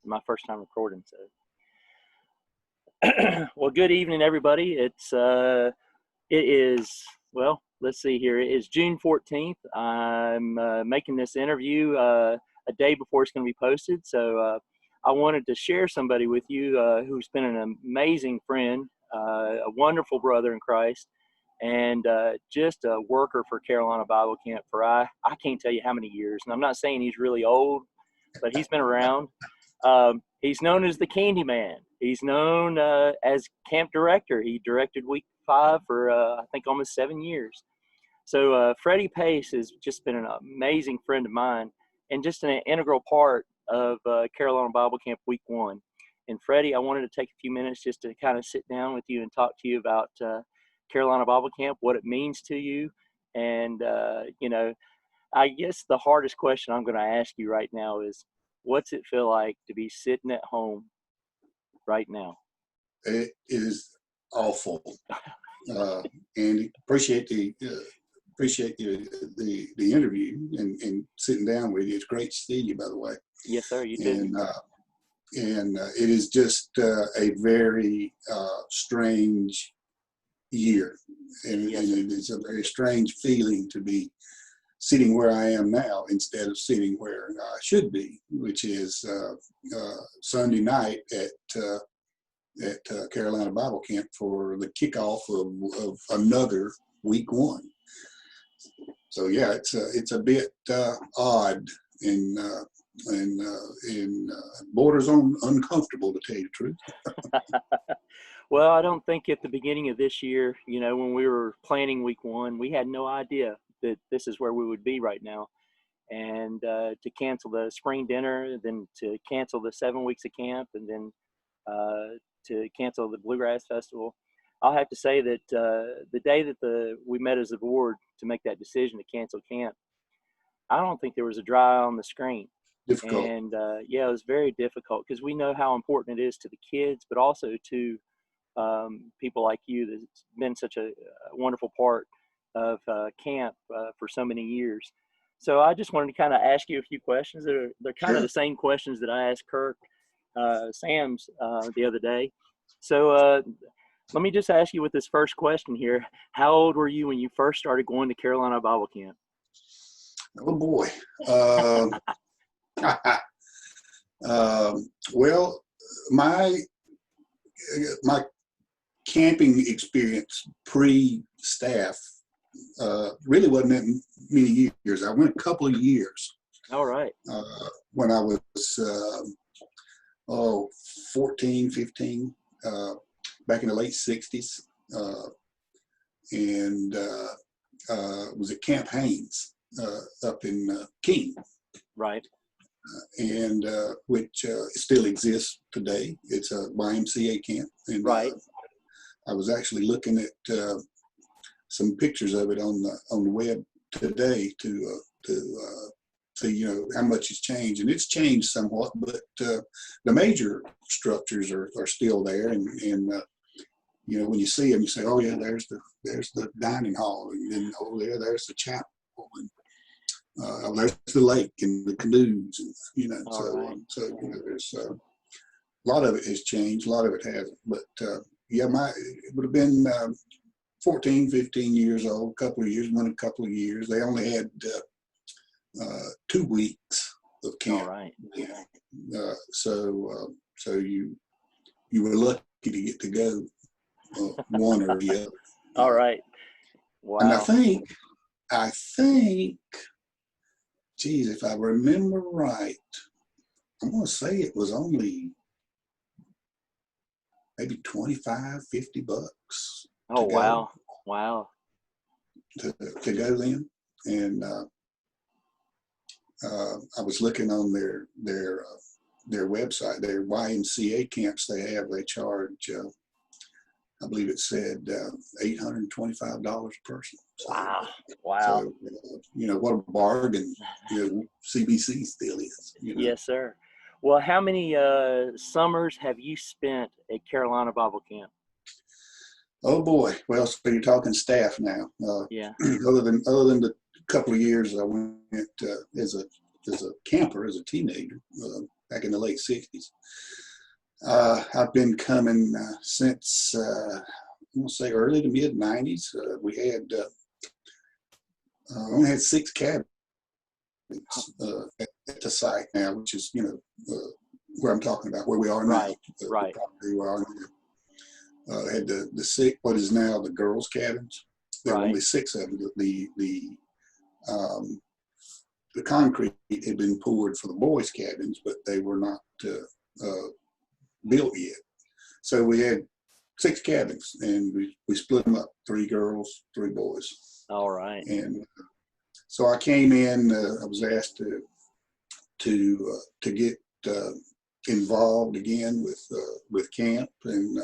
my first time recording. So, well, good evening, everybody. It is, well, let's see here. It is June 14th. I'm making this interview a day before it's going to be posted. So I wanted to share somebody with you who's been an amazing friend, a wonderful brother in Christ, and just a worker for Carolina Bible Camp for I can't tell you how many years. And I'm not saying he's really old, but he's been around. He's known as the Candy Man. He's known as camp director. He directed week 5 for, I think, almost 7 years. So Freddy Pace has just been an amazing friend of mine and just an integral part of Carolina Bible Camp week 1. And Freddie, I wanted to take a few minutes just to kind of sit down with you and talk to you about Carolina Bible Camp, what it means to you. And, I guess the hardest question I'm going to ask you right now is, what's it feel like to be sitting at home right now? It is awful, and appreciate the interview and sitting down with you. It's great to see you, by the way. Yes, sir. You too. And it is just a very strange year, and it's a very strange feeling to be sitting where I am now instead of sitting where I should be, which is Sunday night at Carolina Bible Camp for the kickoff of another week 1. So yeah, it's a bit odd and borders on uncomfortable, to tell you the truth. Well, I don't think at the beginning of this year, when we were planning week 1, we had no idea that this is where we would be right now. And to cancel the spring dinner, then to cancel the 7 weeks of camp, and then to cancel the Bluegrass Festival. I'll have to say that the day that we met as a board to make that decision to cancel camp, I don't think there was a dry eye on the screen. Difficult. And it was very difficult because we know how important it is to the kids, but also to people like you that's been such a wonderful part of camp for so many years. So I just wanted to kind of ask you a few questions. They're kind of the same questions that I asked Kirk Sams the other day. So let me just ask you with this first question here. How old were you when you first started going to Carolina Bible Camp? Oh boy. Well, my camping experience pre-staff really wasn't that many years. I went a couple of years. All right. When I was 14, 15, back in the late 60s, and was at Camp Haynes up in Keene. Right. And which still exists today. It's a YMCA camp. And, right. I was actually looking at some pictures of it on the web today to see how much it's changed, and it's changed somewhat, but the major structures are still there, and when you see them, you say, oh yeah, there's the dining hall, and then over there's the chapel, and there's the lake and the canoes, and so there's a lot of it has changed, a lot of it hasn't, but it would have been 14, 15 years old, a couple of years. They only had 2 weeks of camp. All right. So you were lucky to get to go one or the other. All right. Wow. And I think, geez, if I remember right, I'm going to say it was only maybe $25, $50. Oh, wow. Wow. To go then. And I was looking on their website, their YMCA camps they charge, I believe it said $825 a person. So, wow. So, what a bargain CBC still is. Yes, sir. Well, how many summers have you spent at Carolina Bible Camp? Oh boy. Well, so you're talking staff now. Yeah. Other than the couple of years I went as a camper, as a teenager, back in the late 60s. I've been coming since, I want to say early to mid 90s. We had, only had 6 cabins at the site now, which is, where I'm talking about, where we are now. Right. The property we are now. Had the 6, what is now the girls' cabins. There were only 6 of them. The concrete had been poured for the boys' cabins, but they were not built yet. So we had 6 cabins, and we split them up: 3 girls, 3 boys. All right. And so I came in. I was asked to get involved again with camp, and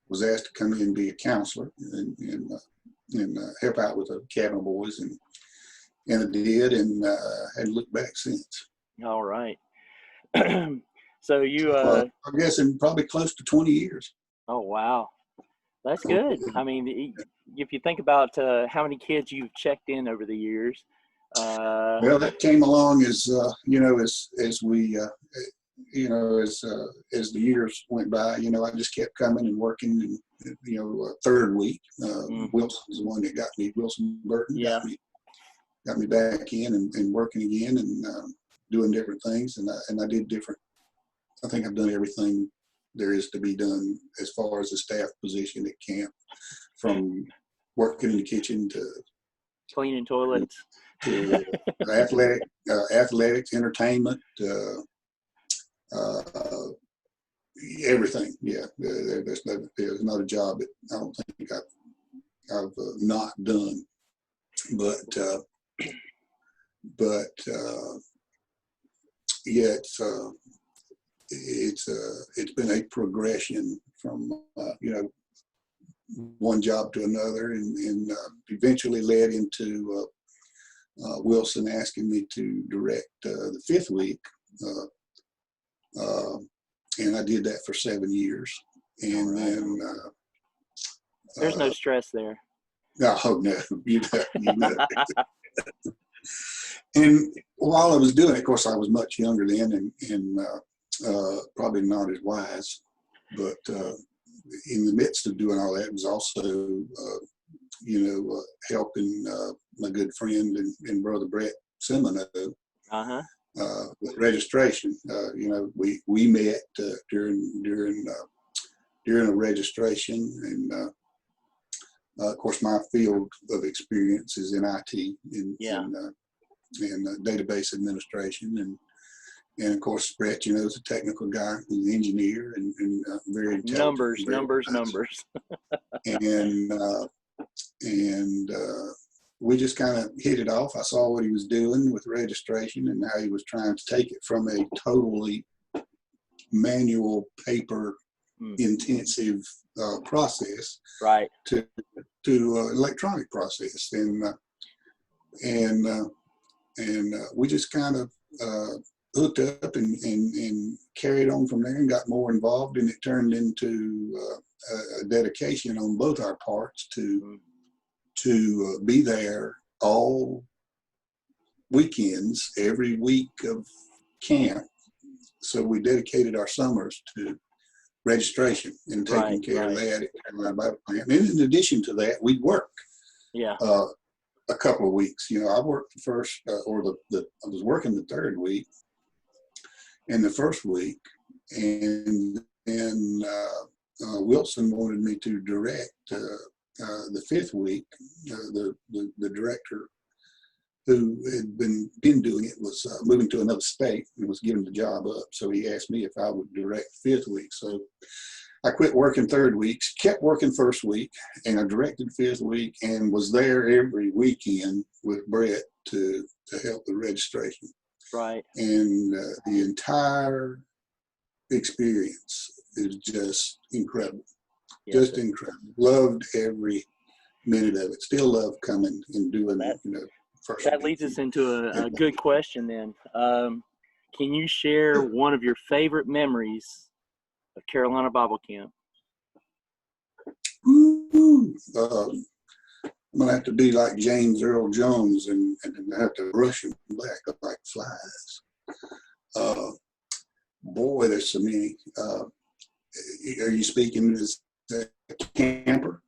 was asked to come in and be a counselor and help out with the cabin boys, and I did, and hadn't looked back since. All right. So you, I guess in probably close to 20 years. Oh, wow. That's good. I mean, if you think about how many kids you've checked in over the years. Well, that came along as as we as the years went by. I just kept coming and working, and third week, Wilson's the one that got me. Wilson Burton got me back in and working again, and doing different things, and I did different. I think I've done everything there is to be done as far as the staff position at camp, from working in the kitchen to cleaning toilets, to athletics, entertainment, everything. Yeah, there's not a job that I don't think I've not done, but yeah, it's been a progression from one job to another, and eventually led into Wilson asking me to direct the 5th week, and I did that for 7 years, and then there's no stress there. Oh no, you know. And while I was doing it, of course, I was much younger then, and probably not as wise. But in the midst of doing all that, was also, helping my good friend and brother Brett Semino with registration. We met during a registration, and of course, my field of experience is in IT and database administration, and of course, Brett, is a technical guy, he's an engineer, and very intelligent. Numbers. and we just kind of hit it off. I saw what he was doing with registration and how he was trying to take it from a totally manual, paper intensive process, right, to electronic process, and we just kind of hooked up and carried on from there, and got more involved, and it turned into a dedication on both our parts to be there all weekends, every week of camp. So we dedicated our summers to registration and taking care of that at Carolina Bible Plant. And in addition to that, we work a couple of weeks. I worked the first, I was working the 3rd week and the 1st week, and then Wilson wanted me to direct the 5th week. The director who had been doing it was moving to another state and was giving the job up. So he asked me if I would direct 5th week. So I quit working 3rd weeks, kept working 1st week, and I directed 5th week, and was there every weekend with Brett to help the registration. Right. And the entire experience is just incredible. Yes, just incredible. Loved every minute of it. Still love coming and doing that. First that leads us into a good question then. Can you share one of your favorite memories of Carolina Bible Camp? I'm going to have to be like James Earl Jones and have to brush them back like flies. boy, there's so many. Are you speaking as a camper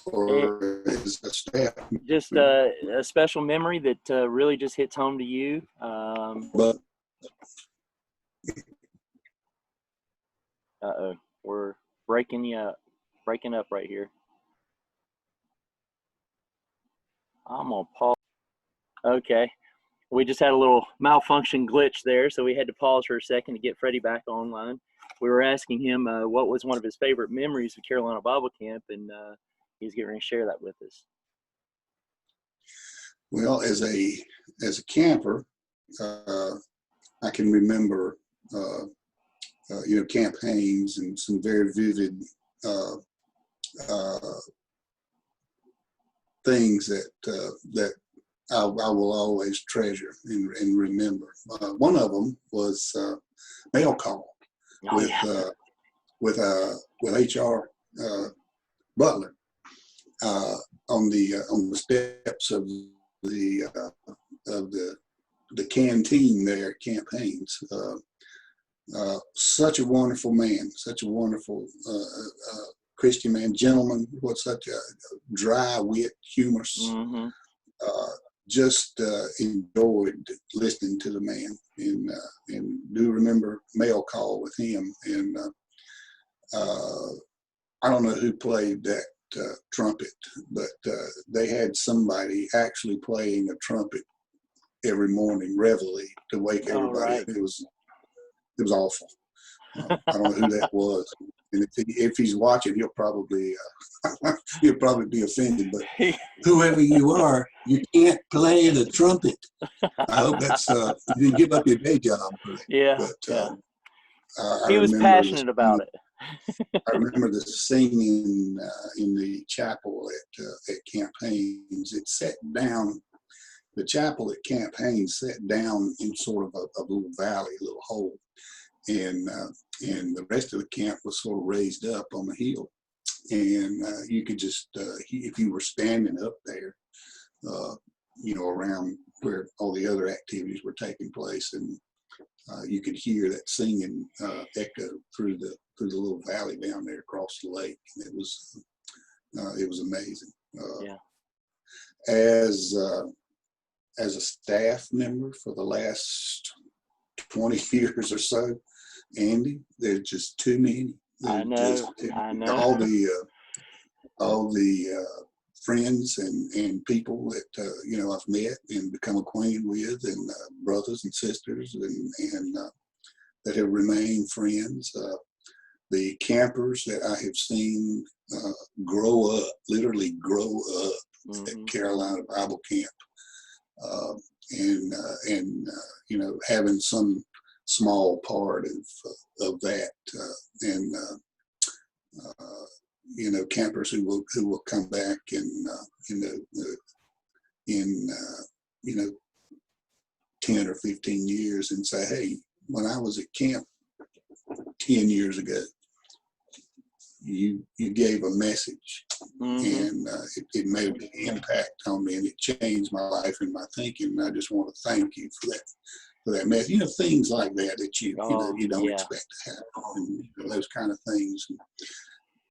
or as a staff? Just a special memory that really just hits home to you. But Uh-oh, we're breaking up right here. I'm gonna pause. Okay, we just had a little malfunction glitch there, so we had to pause for a second to get Freddie back online. We were asking him what was one of his favorite memories of Carolina Bible Camp, and he's getting ready to share that with us. Well, as a camper, I can remember campaigns and some very vivid things that I will always treasure and remember. One of them was mail call with H.R. Butler on the steps of the canteen there at Camp Haynes. Such a wonderful man, such a wonderful Christian man, gentleman, with such a dry wit, humorous. Mm-hmm. Just enjoyed listening to the man, and do remember mail call with him. And I don't know who played that trumpet, but they had somebody actually playing a trumpet every morning, reveille, to wake everybody up. It was awful. I don't know who that was, and if he's watching, he'll probably be offended. But whoever you are, you can't play the trumpet. I hope that's you didn't give up your day job. Yeah, but he was passionate about it. I remember the singing in the chapel at Camp Haynes. It sat down. The chapel at Camp Haynes sat down in sort of a little valley, a little hole, and the rest of the camp was sort of raised up on the hill, and you could just if you were standing up there, around where all the other activities were taking place, and you could hear that singing echo through the little valley down there across the lake, and it was amazing. As a staff member for the last 20 years or so, Andy, there's just too many. I know. All the friends and people that I've met and become acquainted with, and brothers and sisters, and that have remained friends. The campers that I have seen literally grow up Mm-hmm. at Carolina Bible Camp. Having some small part of that, campers who will come back in 10 or 15 years and say, hey, when I was at camp 10 years ago, you gave a message, Mm-hmm. and it made an impact on me, and it changed my life and my thinking. And I just want to thank you for that message. Things like that you don't expect to happen, and those kind of things. And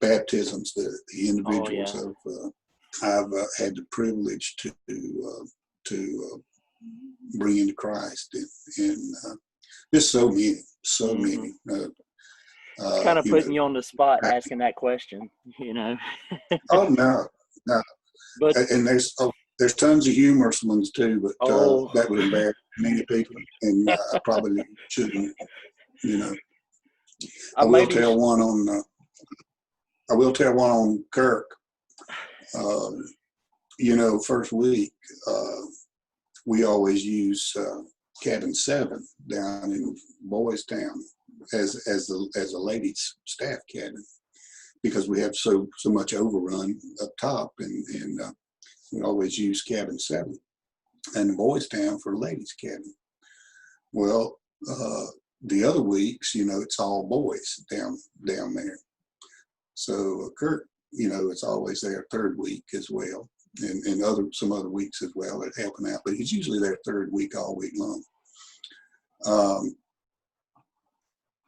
baptisms, the individuals I've had the privilege to bring into Christ, and there's so many. Mm-hmm. It's kind of putting you on the spot asking that question, Oh no. But and there's tons of humorous ones too, but that would embarrass many people, and I probably shouldn't. I will tell one on Kirk. First week we always use cabin 7 down in Boys Town as a ladies' staff cabin, because we have so much overrun up top, and we always use cabin 7 and Boys Town for ladies' cabin. Well, the other weeks, it's all boys down there. So Kurt, it's always there third week as well, and some other weeks as well at helping out, but he's usually there third week all week long.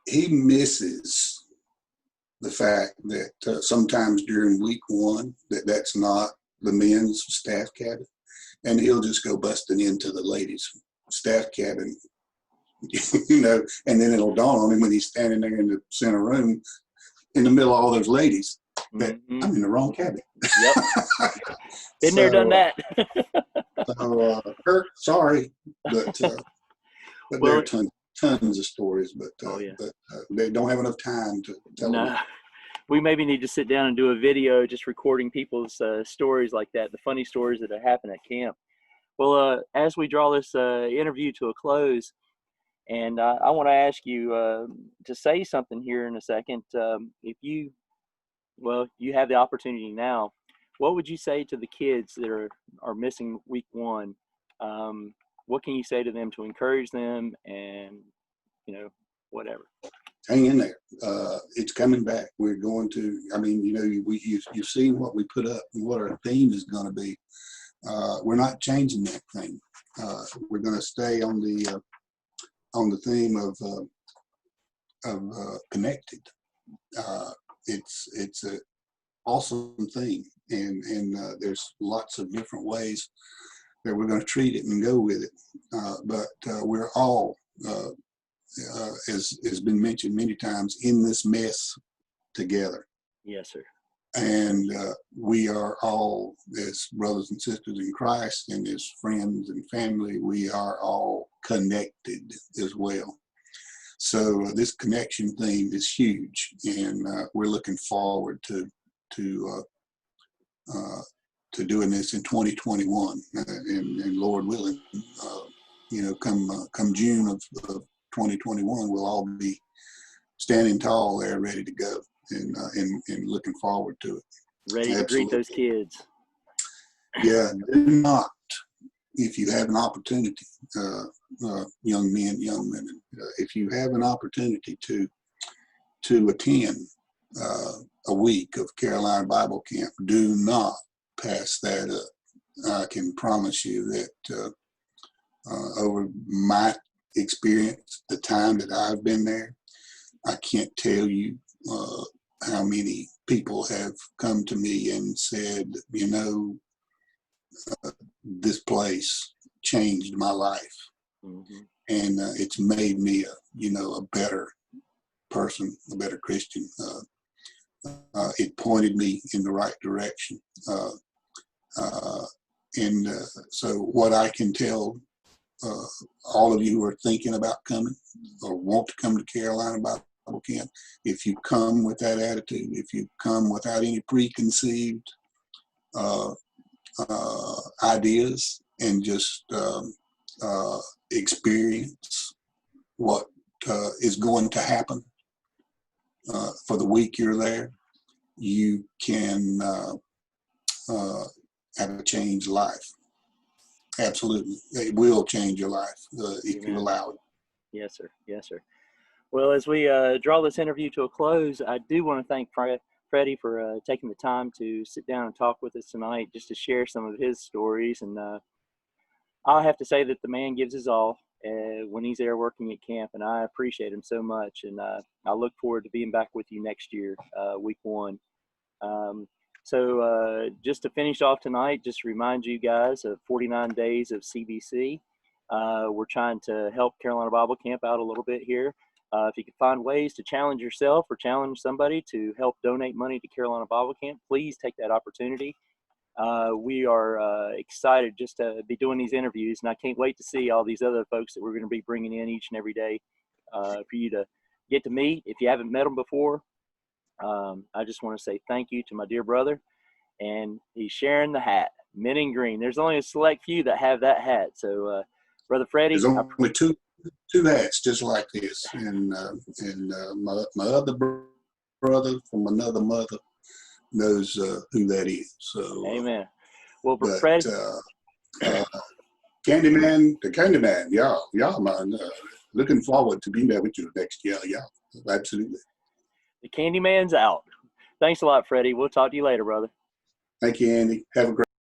he misses the fact that sometimes during week one that's not the men's staff cabin, and he'll just go busting into the ladies' staff cabin, you know, and then it'll dawn on him when he's standing there in the center room in the middle of all those ladies that I'm in the wrong cabin. Yep. Been there, done that. So, Kurt, sorry, but Well, there are tons of stories, but yeah. They don't have enough time to tell them. We maybe need to sit down and do a video just recording people's stories like that, the funny stories that have happened at camp. Well, as we draw this interview to a close, and I want to ask you to say something here in a second. If you have the opportunity now, what would you say to the kids that are missing week one? What can you say to them to encourage them and, you know, whatever? Hang in there. It's coming back. We're going to, I mean, you know, you've seen what we put up and what our theme is going to be. We're not changing that thing. We're going to stay on the theme of connected. It's an awesome thing, and there's lots of different ways that we're going to treat it and go with it. But we're all, as has been mentioned many times, in this mess together. Yes, sir. And we are all, as brothers and sisters in Christ and as friends and family, we are all connected as well. So this connection theme is huge, and we're looking forward to doing this in 2021, and Lord willing, you know, come June of 2021, we'll all be standing tall there, ready to go, and looking forward to it. Ready to greet those kids. Yeah, do not, if you have an opportunity, young men, young women, if you have an opportunity to attend a week of Carolina Bible Camp, do not pass that up. I can promise you that over my experience, the time that I've been there, I can't tell you how many people have come to me and said, you know, this place changed my life. Mm-hmm. And it's made me a better person, a better Christian. It pointed me in the right direction. So what I can tell all of you who are thinking about coming or want to come to Carolina Bible Camp, if you come with that attitude, if you come without any preconceived ideas and just experience what is going to happen for the week you're there, you can have a changed life. Absolutely. It will change your life if you allow it. Yes, sir. Yes, sir. Well, as we draw this interview to a close, I do want to thank Freddie for taking the time to sit down and talk with us tonight, just to share some of his stories. And I'll have to say that the man gives his all when he's there working at camp, and I appreciate him so much. And I look forward to being back with you next year, week one. So just to finish off tonight, just remind you guys of 49 Days of CBC. We're trying to help Carolina Bible Camp out a little bit here. If you can find ways to challenge yourself or challenge somebody to help donate money to Carolina Bible Camp, please take that opportunity. We are excited just to be doing these interviews, and I can't wait to see all these other folks that we're going to be bringing in each and every day for you to get to meet. If you haven't met them before, I just want to say thank you to my dear brother, and he's sharing the hat, mint and green. There's only a select few that have that hat. So, Brother Freddie, there's only two hats just like this, and my other brother from another mother knows who that is. So, amen. Well, Freddie, Candyman, the Candyman, y'all, man, looking forward to being there with you next year, absolutely. The Candyman's out. Thanks a lot, Freddie. We'll talk to you later, brother. Thank you, Andy. Have a great